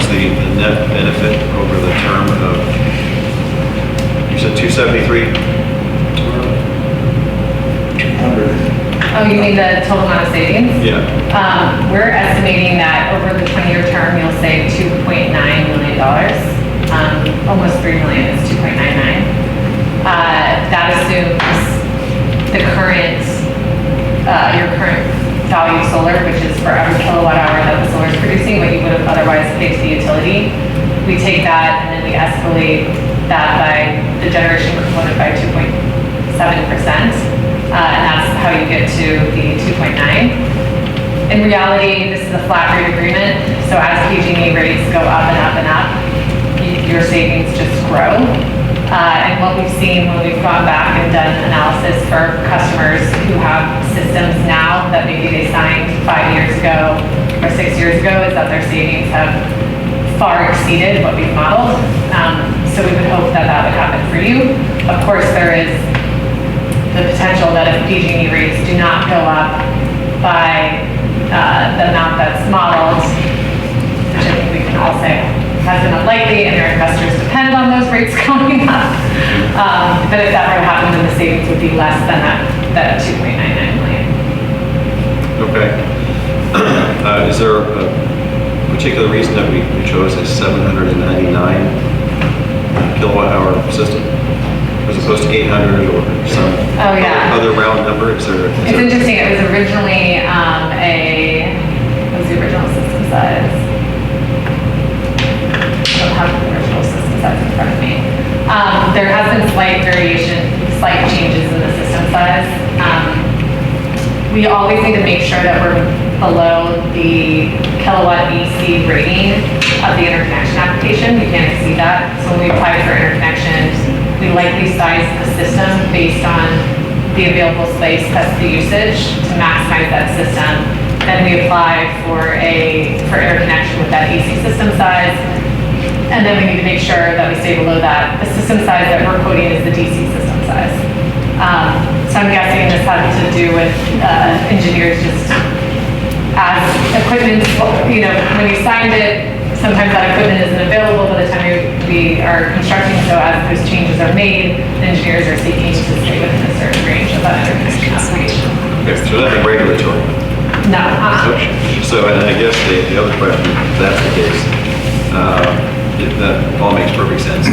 was the net benefit over the term of, you said 273? 200. Oh, you mean the total amount of savings? Yeah. We're estimating that over the 20-year term, you'll save $2.9 million. Almost $3 million is 2.99. That assumes the current, your current value of solar, which is for every kilowatt hour that the solar is producing, what you would have otherwise paid to the utility. We take that and then we escalate that by the generation component by 2.7%. And that's how you get to the 2.9. In reality, this is a flat rate agreement, so as PG&E rates go up and up and up, your savings just grow. And what we've seen when we've gone back and done analysis for customers who have systems now that maybe they signed 5 years ago or 6 years ago is that their savings have far exceeded what we've modeled. So we would hope that that would happen for you. Of course, there is the potential that if PG&E rates do not go up by the amount that's modeled, which I think we can all say has been unlikely, and their investors depend on those rates going up. But if that were to happen, then the savings would be less than that 2.99 million. Okay. Is there a particular reason that we chose a 799 kilowatt hour system as opposed to 800 or some other round number? It's interesting. It was originally what was the original system size? I don't have the original system size in front of me. There has been slight changes in the system size. We always need to make sure that we're below the kilowatt AC rating of the interconnection application. We can't exceed that. So when we apply for interconnection, we likely size the system based on the available space plus the usage to maximize that system. Then we apply for interconnection with that AC system size. And then we need to make sure that we stay below that. The system size that we're quoting is the DC system size. So I'm guessing this had to do with engineers just as equipment, when you signed it, sometimes that equipment isn't available by the time we are constructing, so as those changes are made, the engineers are seeking to stay within a certain range of that interconnection application. Okay, so nothing regulatory. No. So, and I guess the other question, if that's the case, that all makes perfect sense.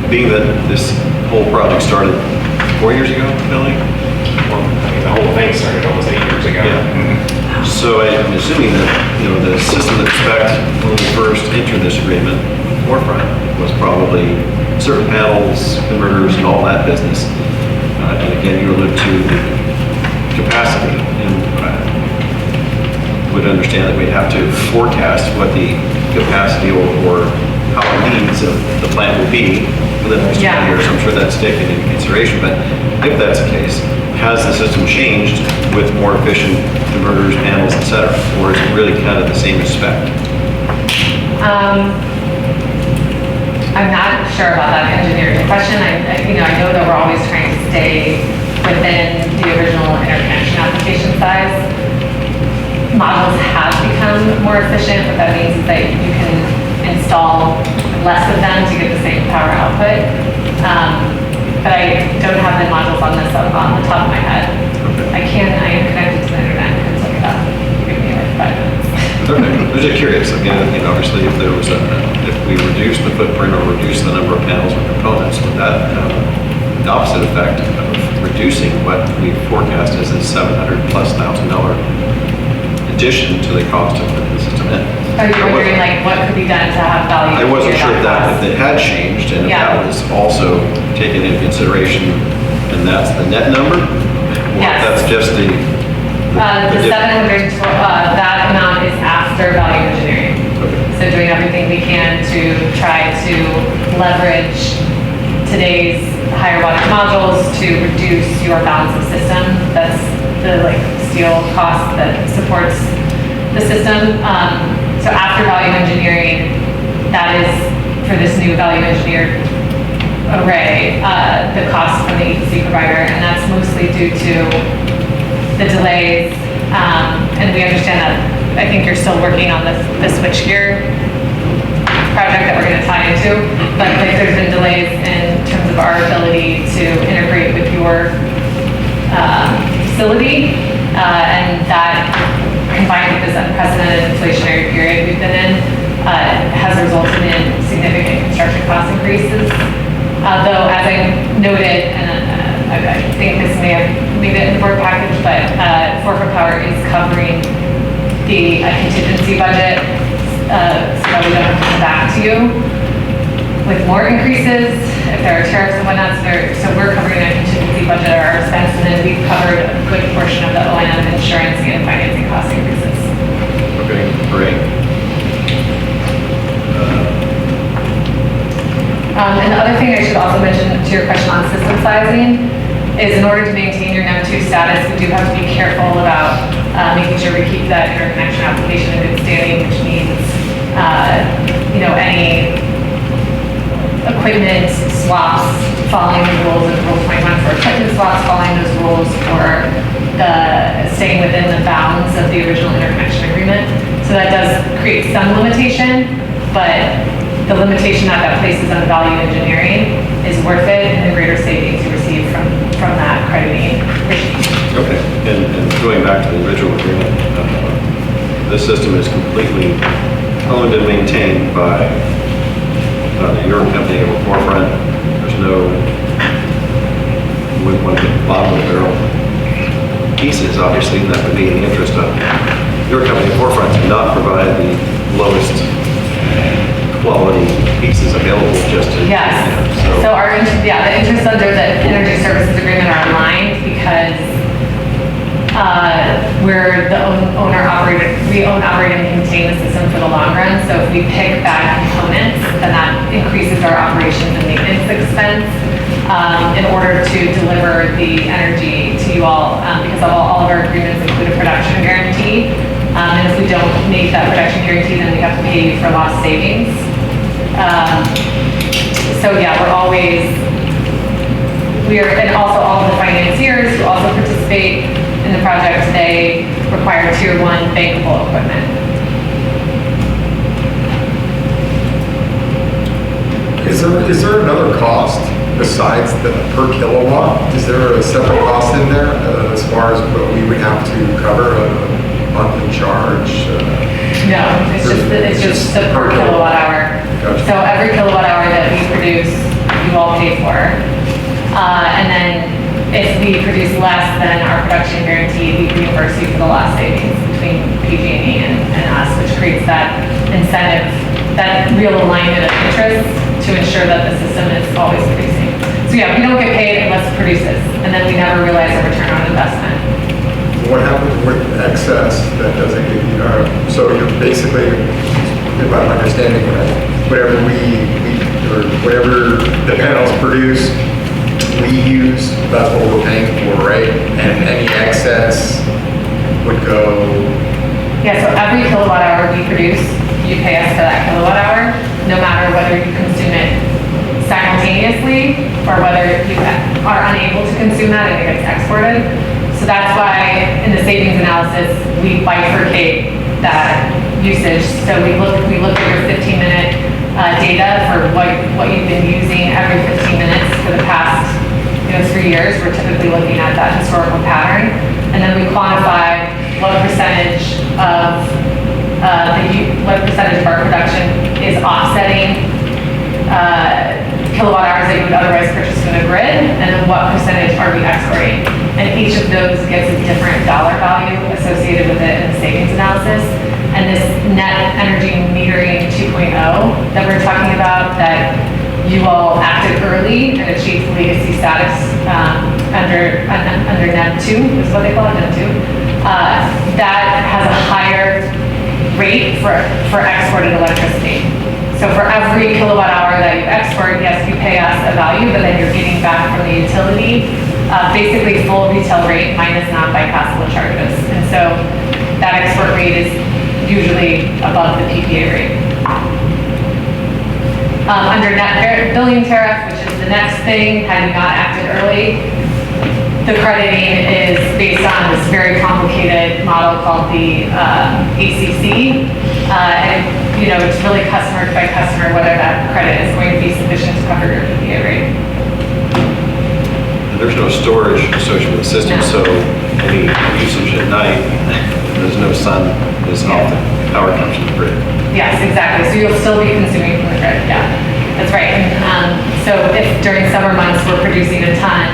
Being that this whole project started 4 years ago, Billy? The whole thing started almost 8 years ago. Yeah. So I'm assuming that, the system that spec when we first entered this agreement, forefront, was probably certain panels, converters, and all that business. And again, you allude to the capacity, and would understand that we'd have to forecast what the capacity or how the needs of the plant will be for the next 20 years. I'm sure that's taken into consideration, but if that's the case, has the system changed with more efficient converters, panels, et cetera, or is it really kind of the same as spec? I'm not sure about that engineering question. I know that we're always trying to stay within the original interconnection application size. Modules have become more efficient. What that means is that you can install less of them to get the same power output. But I don't have the modules on the top of my head. I am connected to the internet and look it up. Give me like 5 minutes. Okay, I was just curious. Again, obviously, if we reduce the footprint or reduce the number of panels or components, would that have the opposite effect of reducing what we forecast as a $700,000+ addition to the cost of putting the system in? Are you wondering what could be done to have value? I wasn't sure if it had changed and if that was also taken into consideration, and that's the net number? Or Yes. That's just the 700, that amount is after value engineering. Okay. So doing everything we can to try to leverage today's higher wattage modules to reduce your balance of system. That's the steel cost that supports the system. So after value engineering, that is for this new value engineered array, the cost from the EPC provider, and that's mostly due to the delays. And we understand that I think you're still working on the switchgear project that we're gonna tie into, but like there's been delays in terms of our ability to integrate with your facility, and that combined with this unprecedented inflationary period we've been in, has resulted in significant construction cost increases. Though, as I noted, and I think this may have made it in the board package, but Forefront Power is covering the contingency budget, so that we don't have to come back to you with more increases if there are tariffs and whatnot. So we're covering a contingency budget at our expense, and then we've covered a good portion of the O&M insurance and financing cost increases. Okay, great. And the other thing I should also mention to your question on system sizing is in order to maintain your NEM2 status, we do have to be careful about making sure we keep that interconnection application in good standing, which means, any equipment swaps following the rules of Rule 21 for equipment swaps, following those rules for staying within the bounds of the original interconnection agreement. So that does create some limitation, but the limitation that places on value engineering is worth it, and the greater savings you receive from that crediting regime. Okay, and going back to the original agreement, this system is completely owned and maintained by your company or Forefront. There's no, with one of the bottom of the barrel pieces, obviously, that would be in the interest of your company, Forefront, to not provide the lowest quality pieces available just to. Yes. So the interests under the energy services agreement are aligned because we're the owner operator, we own, operate, and maintain the system for the long run. So if we pick bad components, then that increases our operations and maintenance expense in order to deliver the energy to you all, because all of our agreements include a production guarantee. And if we don't make that production guarantee, then we have to pay you for lost savings. So yeah, and also all of the financiers who also participate in the project, they require Tier 1 bankable equipment. Is there another cost besides the per kilowatt? Is there a separate cost in there as far as what we would have to cover, a monthly charge? No, it's just the per kilowatt hour. Gotcha. So every kilowatt hour that we produce, you all pay for. And then if we produce less than our production guarantee, we reimburse you for the lost savings between PG&E and us, which creates that incentive, that real alignment of interest to ensure that the system is always producing. So yeah, we don't get paid unless it produces, and then we never realize a return on investment. What happens with excess that doesn't get you, so you're basically, if I'm understanding right, whatever whatever the panels produce, we use, that's what we're paying for, right? And any excess would go. Yeah, so every kilowatt hour we produce, you pay us for that kilowatt hour, no matter whether you consume it simultaneously or whether you are unable to consume that and it gets exported. So that's why in the savings analysis, we bifurcate that usage. So we look at your 15-minute data for what you've been using every 15 minutes for the past 3 years. We're typically looking at that historical pattern, and then we quantify what percentage of our production is offsetting kilowatt hours that you would otherwise purchase from the grid, and then what percentage are we exporting. And each of those gives a different dollar value associated with it in the savings analysis. And this net energy metering 2.0 that we're talking about, that you all acted early and achieved legacy status under NEM 2, is what they call it, NEM 2. That has a higher rate for exported electricity. So for every kilowatt hour that you export, yes, you pay us a value, but then you're getting back from the utility basically full retail rate minus non-bypassable charges. And so that export rate is usually above the PPA rate. Under net billing tariff, which is the next thing, had you not acted early, the crediting is based on this very complicated model called the ACC. And, it's really customer by customer whether that credit is going to be sufficient to cover your PPA rate. There's no storage associated with the system, No. so any usage at night, there's no sun, there's no power comes from the grid. Yes, exactly. So you'll still be consuming from the grid. Yeah, that's right. And so if during summer months we're producing a ton,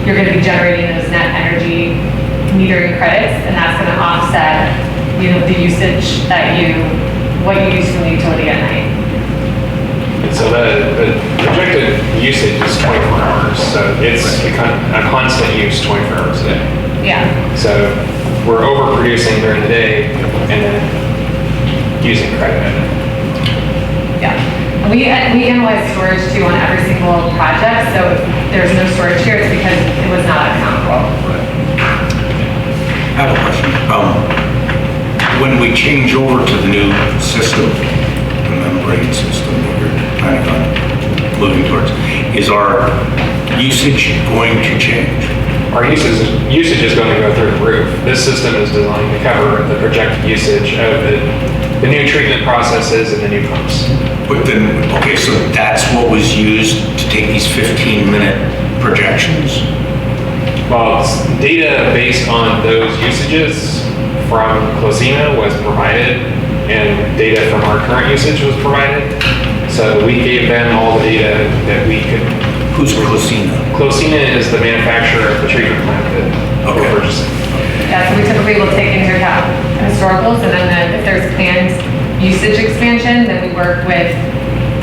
you're going to be generating those net energy metering credits, and that's going to offset, the usage what you use from the utility at night. And so the projected usage is 24 hours, so it's a constant use 24 hours a day. Yeah. So we're overproducing during the day and then using credit at night. Yeah. We analyze storage too on every single project, so if there's no storage here, it's because it was not accountable. I have a question. When we change over to the new system, the membrane system that we're planning on moving towards, is our usage going to change? Our usage is going to go through the roof. This system is designed to cover the projected usage of the new treatment processes and the new pumps. But then, okay, so that's what was used to take these 15-minute projections? Well, data based on those usages from Closina was provided, and data from our current usage was provided. So we gave them all the data that we could. Who's Closina? Closina is the manufacturer of the treatment plant that we're purchasing. Yeah, so we typically will take into account historicals, and then if there's planned usage expansion, then we work with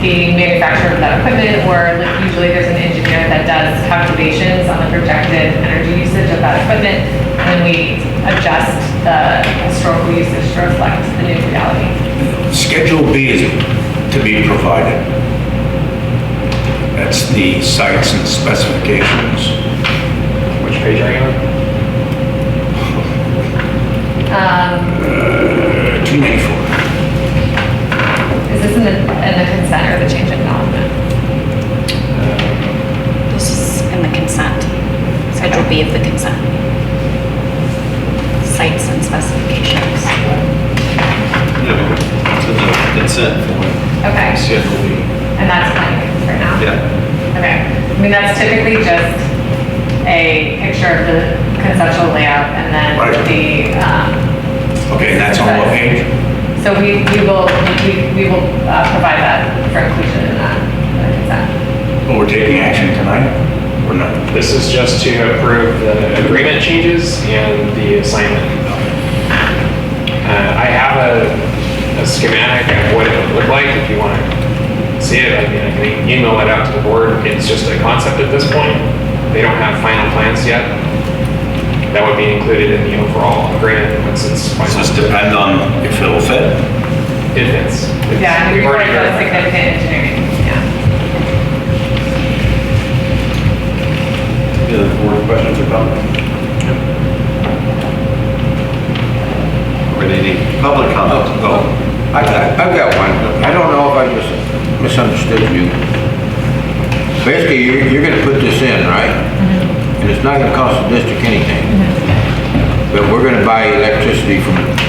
the manufacturer of that equipment, or usually there's an engineer that does calculations on the projected energy usage of that equipment, and then we adjust the historical usage to reflect the new reality. Schedule B is to be provided. That's the sites and specifications. Which page are you on? 294. Is this in the consent or the change in acknowledgement? This is in the consent, Schedule B of the consent. Sites and specifications. Yeah, it's in the consent form. Okay, Schedule B. and that's blank right now? Yeah. Okay, I mean, that's typically just a picture of the conceptual layout and then Right. Okay, and that's on what page? So we will provide that for inclusion in that consent. Well, we're taking action tonight, or not? This is just to approve the agreement changes and the assignment. I have a schematic of what it would look like if you want to see it. I mean, I can email it out to the board. It's just a concept at this point. They don't have final plans yet. That would be included in the overall agreement once it's Does this final. depend on if it'll fit? It fits. Yeah, We've we've already done verified that. significant engineering, yeah. Any other board questions or comments? Are there any public comments? Oh, I've got one. I don't know if I misunderstood you. Basically, you're gonna put this in, right? And it's not gonna cost the district anything. But we're gonna buy electricity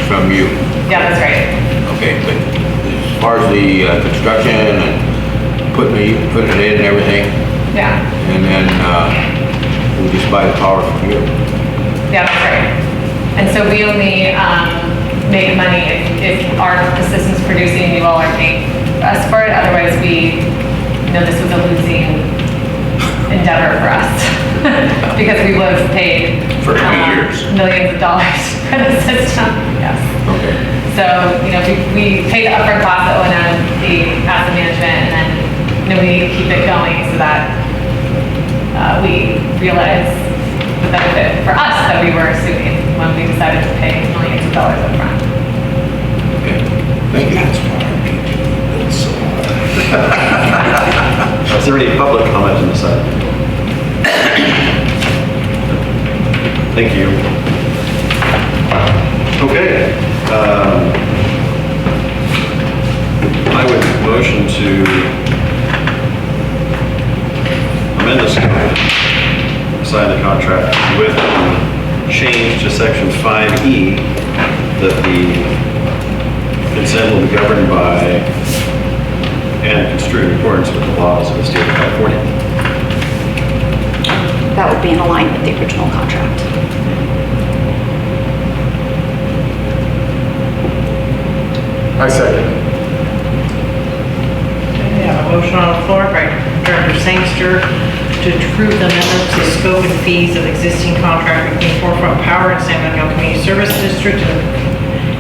from you. Yeah, that's right. Okay, but as far as the construction and putting it in and everything, Yeah, and then we just buy the power from you. yeah, that's right. And so we only make money if the system's producing, you all are paying us for it. Otherwise, this was a losing endeavor for us. Because we would have paid For how many years? millions of dollars for the system, yes. Okay. So, we pay the upfront cost, the O&M, the asset management, and then, we need to keep it going so that we realize the benefit for us that we were assuming when we decided to pay millions of dollars upfront. Okay. Thank you. That's why I need to build solar. is there any public comment on this item? Thank you. Okay. I would motion to amend this code sign the contract with the change to section 5E, that the consent will be governed by and construed in accordance with the laws of the state of California. That would be in alignment with the original contract. I second. We have a motion on the floor by Director Sangster to approve the amendments to scope and fees of existing contract between Forefront Power and San Mateo Community Service District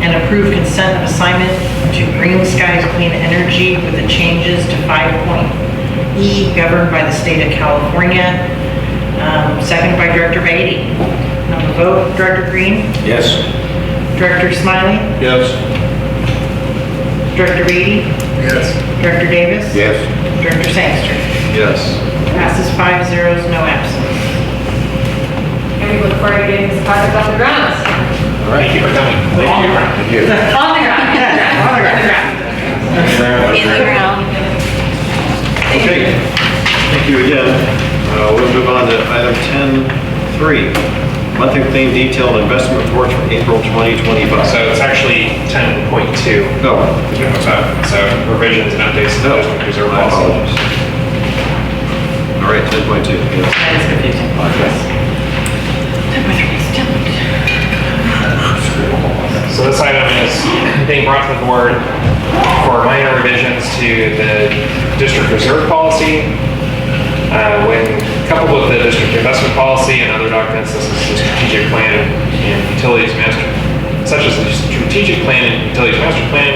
and approve consent of assignment to Green Skies Clean Energy with the changes to 5.E governed by the state of California. Seconded by Director Beatty. On the vote, Director Green, Yes. Director Smiley, Yes. Director Beatty, Yes. Director Davis. Yes. Director Sangster. Yes. Passes 5-0, no absent. And we look forward to getting this project off the ground. All right. Thank you for coming. On the ground. Thank you. On the ground. On the ground. In the ground. Okay, thank you again. We'll move on to item 10.3, monthly theme detailed investment reports for April 2025. So it's actually 10.2. No, So revisions and updates to the district reserve my policy. apologies. All right, 10.2. Yes. That is confusing. So this item is being brought to the board for minor revisions to the district reserve policy. When coupled with the district investment policy and other documents, this is the strategic plan and utilities master, such as the strategic plan and utilities master plan,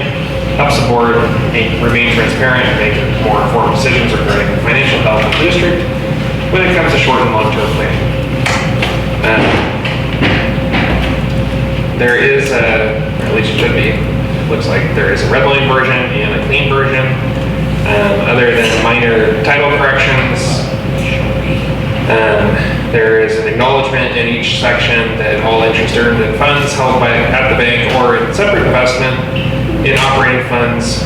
helps the board remain transparent and make more informed decisions regarding the financial health of the district when it comes to short and long-term planning. There is a, or at least it should be, it looks like there is a red line version and a clean version. Other than minor title corrections, there is an acknowledgement in each section that all interest earned in funds held at the bank or in separate investment in operating funds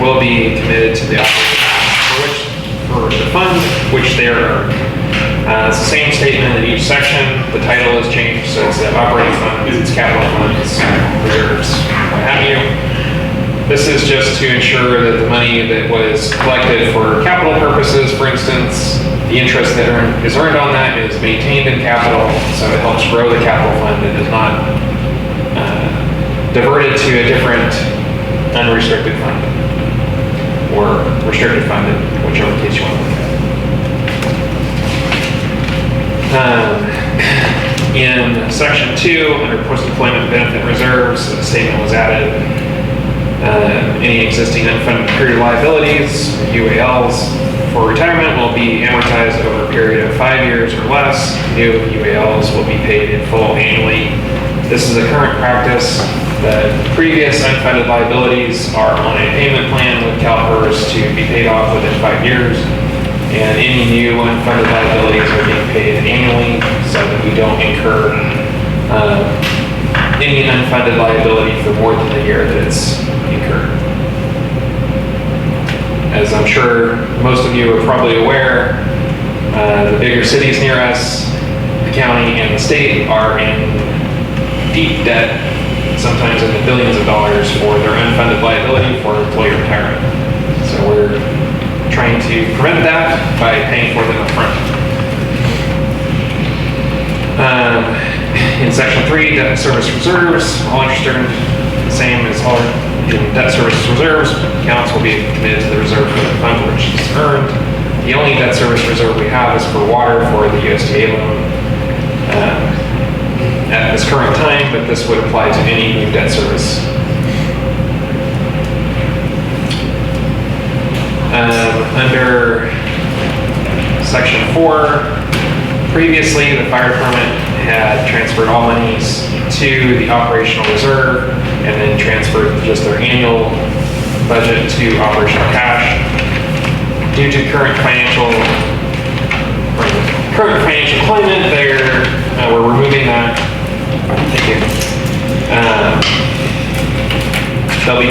will be committed to the operating for the fund which they are earned. It's the same statement in each section. The title is changed, so it's the operating funds, it's capital funds, reserves, what have you. This is just to ensure that the money that was collected for capital purposes, for instance, the interest that is earned on that is maintained in capital, so it helps grow the capital fund. It is not diverted to a different unrestricted fund or restricted fund, whichever case you want to look at. In section 2, under post-employment benefit reserves, a statement was added. Any existing unfunded period liabilities, UALs, for retirement will be amortized over a period of 5 years or less. New UALs will be paid in full annually. This is a current practice. The previous unfunded liabilities are on a payment plan with CalPERS to be paid off within 5 years. And any new unfunded liabilities are being paid annually so that we don't incur any unfunded liability for more than the year that it's incurred. As I'm sure most of you are probably aware, the bigger cities near us, the county and the state, are in deep debt, sometimes in the billions of dollars, for their unfunded liability for employee retirement. So we're trying to prevent that by paying for them up front. In section 3, debt service reserves, all interest earned, the same as all in debt service reserves, accounts will be committed to the reserve for the fund which is earned. The only debt service reserve we have is for water for the USDA loan at this current time, but this would apply to any new debt service. Under section 4, previously the fire department had transferred all monies to the operational reserve and then transferred just their annual budget to operational cash. Due to current financial climate, we're removing that. Thank you. they'll be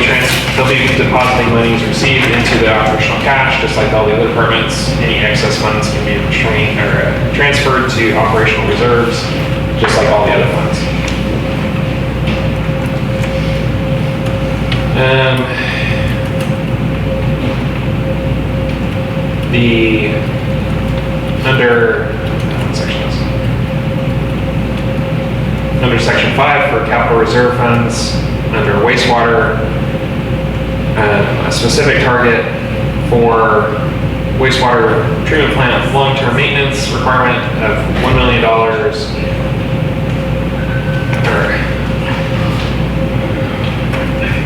depositing monies received into the operational cash, just like all the other departments. Any excess funds can be transferred to operational reserves, just like all the other funds. Under section 5 for capital reserve funds, under wastewater, a specific target for wastewater treatment plant long-term maintenance requirement of $1 million.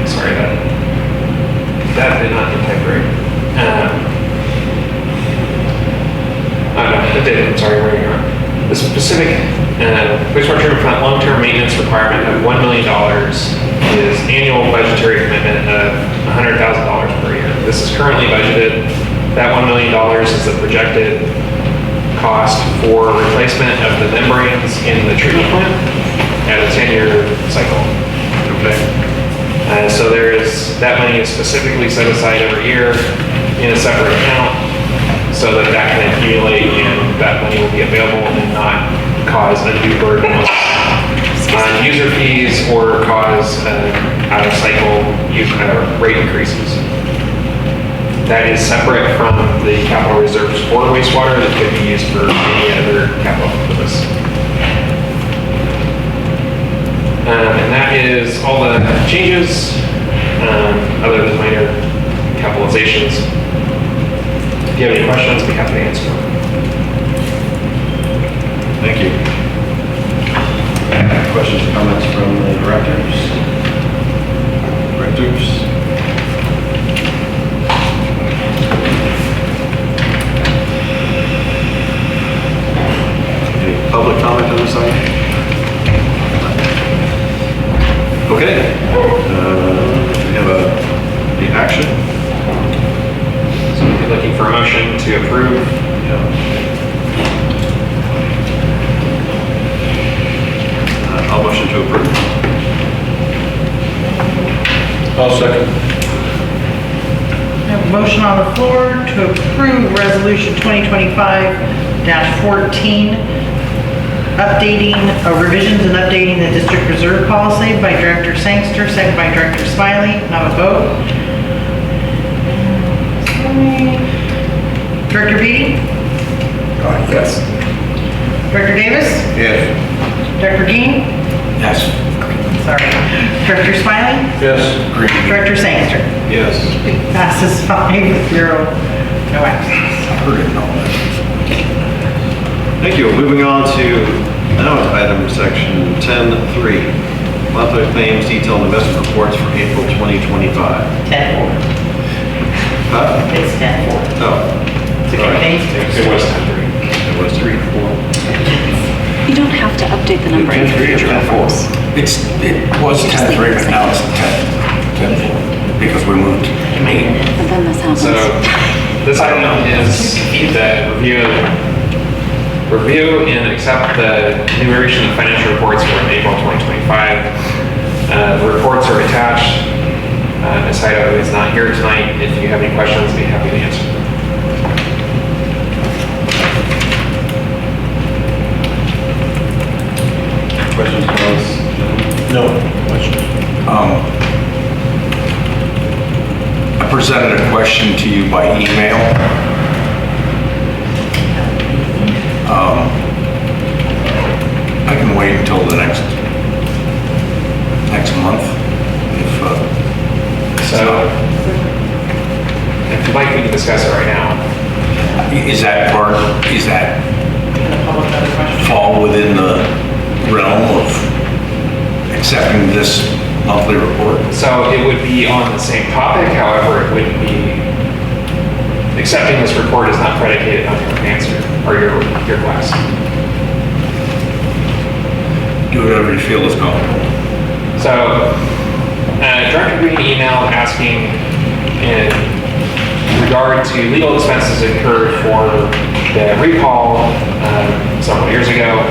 Sorry, that did not get typed right. No, it did. I'm sorry, where are you going? The specific wastewater treatment plant long-term maintenance requirement of $1 million is annual budgetary commitment of $100,000 per year. This is currently budgeted. That $1 million is the projected cost for replacement of the membranes in the treatment plant at a 10-year cycle. Okay. So that money is specifically set aside every year in a separate account so that can accumulate and that money will be available and not cause undue burden on user fees or cause out of cycle rate increases. That is separate from the capital reserves for wastewater that could be used for any other capital purpose. And that is all the changes, other than minor capitalizations. If you have any questions, I'd be happy to answer them. Thank you. Questions or comments from the directors? Any public comment on this item? Okay. We have the action. So if you're looking for a motion to approve. I'll motion to approve. I'll second. I have a motion on the floor to approve Resolution 2025-14, revisions and updating the district reserve policy by Director Sangster, second by Director Smiley. Now a vote. Director Beatty? Yes. Director Davis? Yes. Director Dean? Yes. Sorry. Director Smiley? Yes. Director Sangster? Yes. Passes 5-0. No absence. Thank you. Moving on to item section 10.3. Monthly claims detailed investment reports for April 2025. 10-4. Huh? It's 10-4. Oh. It's All right. okay. It was 10-3. It was 3-4. You don't have to update the number in future reference. It was 10-3, but now it's 10-4 because we moved to 8. And then this happens. So this item is the review and accept the enumeration of financial reports from April 2025. The reports are attached. Ms. Heido is not here tonight. If you have any questions, I'd be happy to answer them. Questions, comments? No questions. I presented a question to you by email. I can wait until the next month So if you'd like, we can discuss it right now. Is that Public other question. fall within the realm of accepting this monthly report? So it would be on the same topic, however, it wouldn't be, accepting this report is not predicated on your answer or your class. Do whatever you feel is comfortable. So, Director Green emailed asking in regard to legal expenses incurred for the recall several years ago,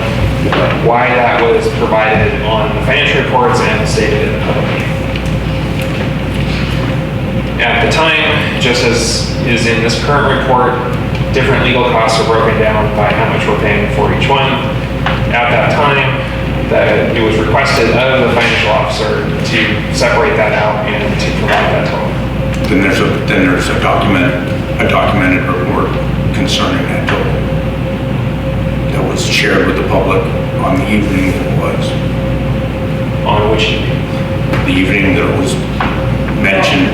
why that was provided on the financial reports and stated in the public meeting. just as is in this current report, different legal costs are broken down by how much we're paying for each one. At that time, that it was requested of the financial officer to separate that out and to provide that total. Then there's a documented report concerning that total that was shared with the public on the evening that it was. On which evening? The evening that it was mentioned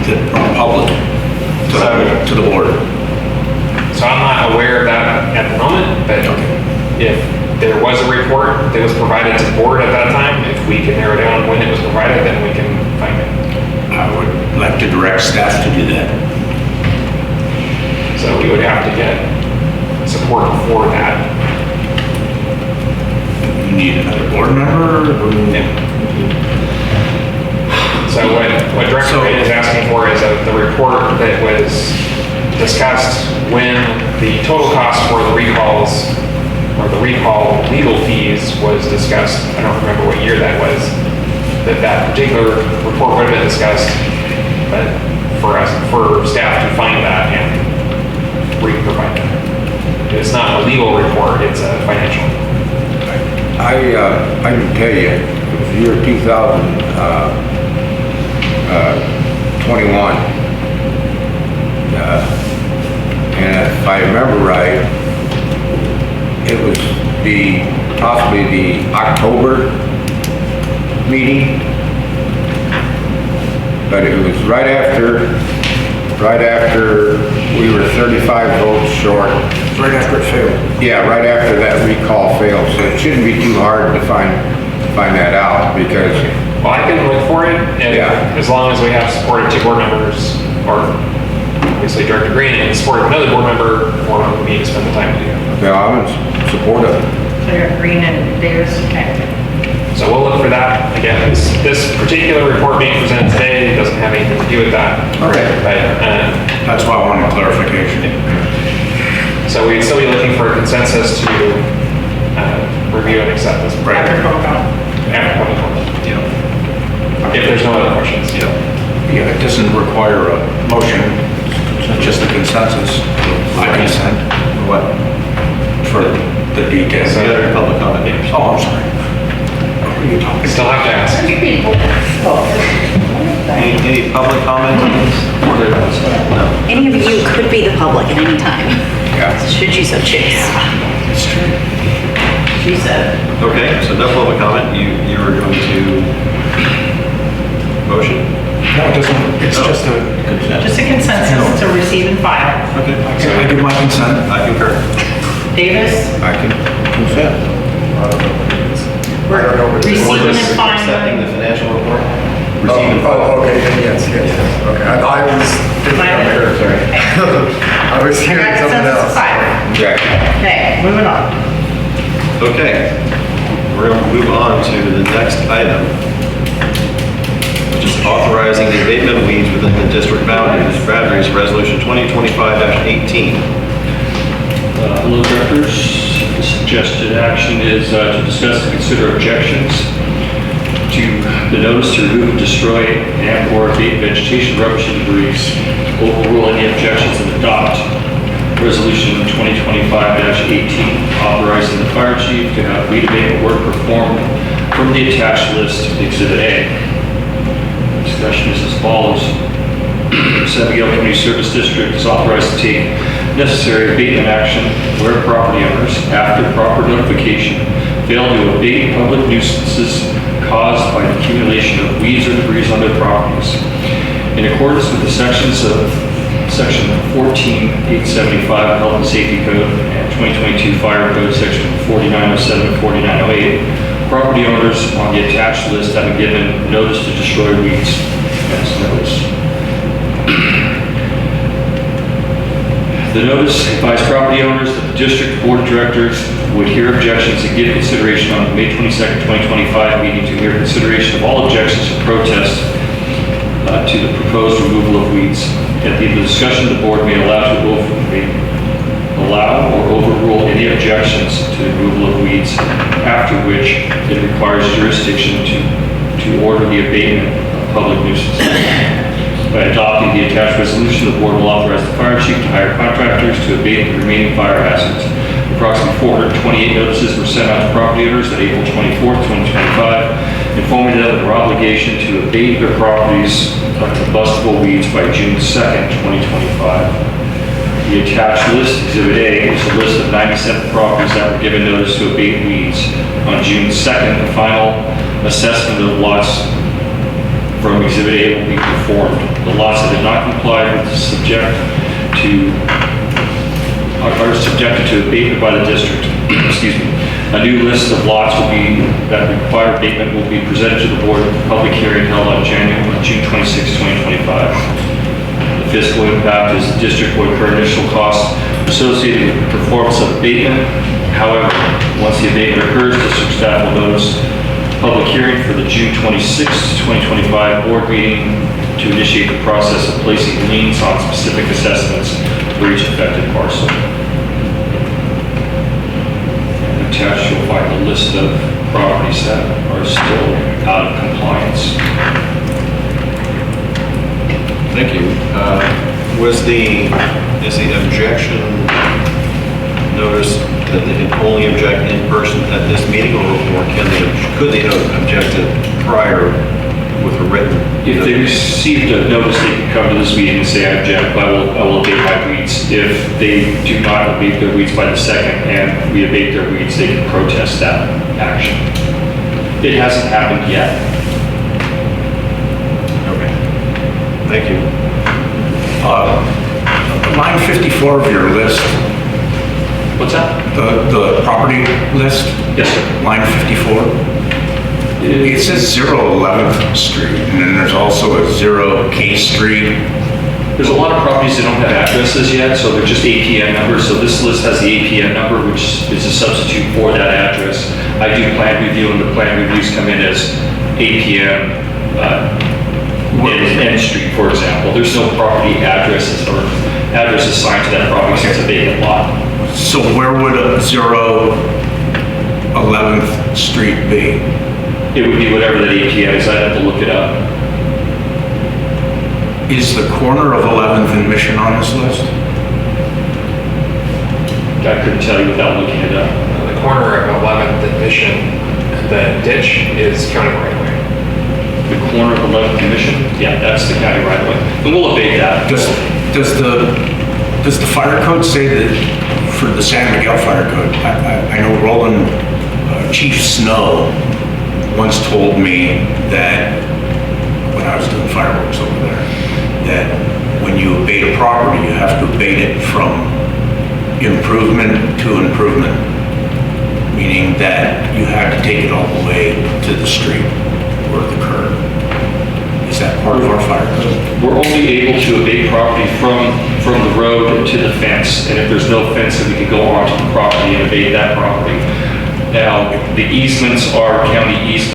to the public, to the board. So I'm not aware of that at the moment, but if there was a report that was provided to the board at that time, if we can narrow down when it was provided, then we can find it. I would like to direct staff to do that. So we would have to get support for that. You need another board member? So what Director Green is asking for is the report that was discussed when the total cost for the recalls or the recall legal fees was discussed. I don't remember what year that was, that particular report would have been discussed, but for staff to find that and provide that. It's not a legal report, it's a financial. I can tell you, it was the year 2021. And if I remember right, it was possibly the October meeting. But it was right after we were 35 votes short. Right after it failed. Yeah, right after that recall failed, so it shouldn't be too hard to find that out, because, Well, I can look for it, and Yeah. as long as we have support of two board members, or obviously Director Green, and support of another board member, or me to spend the time to do it. well, I'm in support of it. So you have Green and Davis, okay. So we'll look for that. Again, this particular report being presented today doesn't have anything to do with that. Okay. But, That's why I wanted clarification. so we'd still be looking for a consensus to review and accept this. After public comment. After public comment. Yeah. If there's no other questions. Yeah. Yeah, it doesn't require a motion, it's just a consensus. I consent. What? For the details. Any other public comment? Oh, I'm sorry. What are you talking Still have to ask. Any public comment on this? No. Any of you could be the public at any time, Yeah. should you so choose. It's true. She said. Okay, so no public comment. You were going to motion? No, it doesn't, it's Oh. just a, Just a consensus to receive and file. Okay. I give my consent. I concur. Davis, I can consent. I don't know what it is. I we're don't know what it is. receiving and Accepting filing. the financial report? Receiving. Oh, okay, yes. Okay, I was thinking File it. of Sorry. I was I hearing got something consensus to else. file. Okay. Okay, moving on. Okay, we're going to move on to the next item, which is authorizing the abatement of weeds within the district boundaries, Resolution 2025-18. Hello, directors. The suggested action is to discuss and consider objections to the notice to remove and destroy and/or abate vegetation, rubbish, and debris, overrule any objections, and adopt Resolution 2025-18, authorizing the fire chief to have weed abatement work performed from the attached list to Exhibit A. Discussion is as follows. San Miguel Community Service District is authorized to take necessary abatement action where property owners, after proper notification, fail to abate public nuisances caused by the accumulation of weeds or debris on their properties. In accordance with the sections of Section 14875 Health and Safety Code and 2022 Fire Code, Section 4907 and 4908, property owners on the attached list have been given notice to destroy weeds as notice. The notice advised property owners that the district board of directors would hear objections and give consideration on the May 22nd, 2025 meeting to hear consideration of all objections and protests to the proposed removal of weeds. At the end of the discussion, the board may allow or overrule any objections to the removal of weeds, after which it requires jurisdiction to order the abatement of public nuisances. By adopting copy of the attached resolution, the board will authorize the fire chief to hire contractors to abate the remaining fire hazards. Approximately 428 notices were sent out to property owners on April 24th, 2025, informing them of their obligation to abate their properties of combustible weeds by June 2nd, 2025. The attached list, Exhibit A, is a list of 97 properties that were given notice to abate weeds. On June 2nd, the final assessment of lots from Exhibit A will be performed. The lots that did not comply with are subjected to abatement by the district. Excuse me. A new list of lots that require abatement will be presented to the board at the public hearing held on June 26, 2025. The fiscal impact is the district will incur initial costs associated with the performance of abatement. However, once the abatement occurs, district staff will notice public hearing for the June 26, 2025 board meeting to initiate the process of placing liens on specific assessments for each affected parcel. And attached, you'll find a list of properties that are still out of compliance. Thank you. Is the objection notice that they can only object in person at this meeting, or could they object it prior with a written? If they received a notice, they can come to this meeting and say, I object, I will abate my weeds. If they do not abate their weeds by the 2nd and we abate their weeds, they can protest that action. It hasn't happened yet. Thank you. Line 54 of your list, What's that? the property list, Yes, sir. line 54, it says 011th Street, and then there's also a 0 K Street. There's a lot of properties that don't have addresses yet, so they're just APN numbers. So this list has the APN number, which is a substitute for that address. I do plan review, and the plan reviews come in as APN, N Street, for example. There's no property addresses or address assigned to that property since it's a vacant lot. So where would a 011th Street be? It would be whatever that APN is. I'd have to look it up. Is the corner of 11th and Mission on this list? I couldn't tell you without looking it up. The corner of 11th and Mission, the ditch is county right away. The corner of 11th and Mission? Yeah, that's the county right away. And we'll abate that. Does the fire code say that for the San Miguel Fire Code? I know Roland, Chief Snow once told me that when I was doing fireworks over there, that when you abate a property, you have to abate it from improvement to improvement, meaning that you have to take it all the way to the street or the curb. Is that part of our fire code? We're only able to abate property from the road to the fence, and if there's no fence, then we can go onto the property and abate that property. Now, the easements are county easements.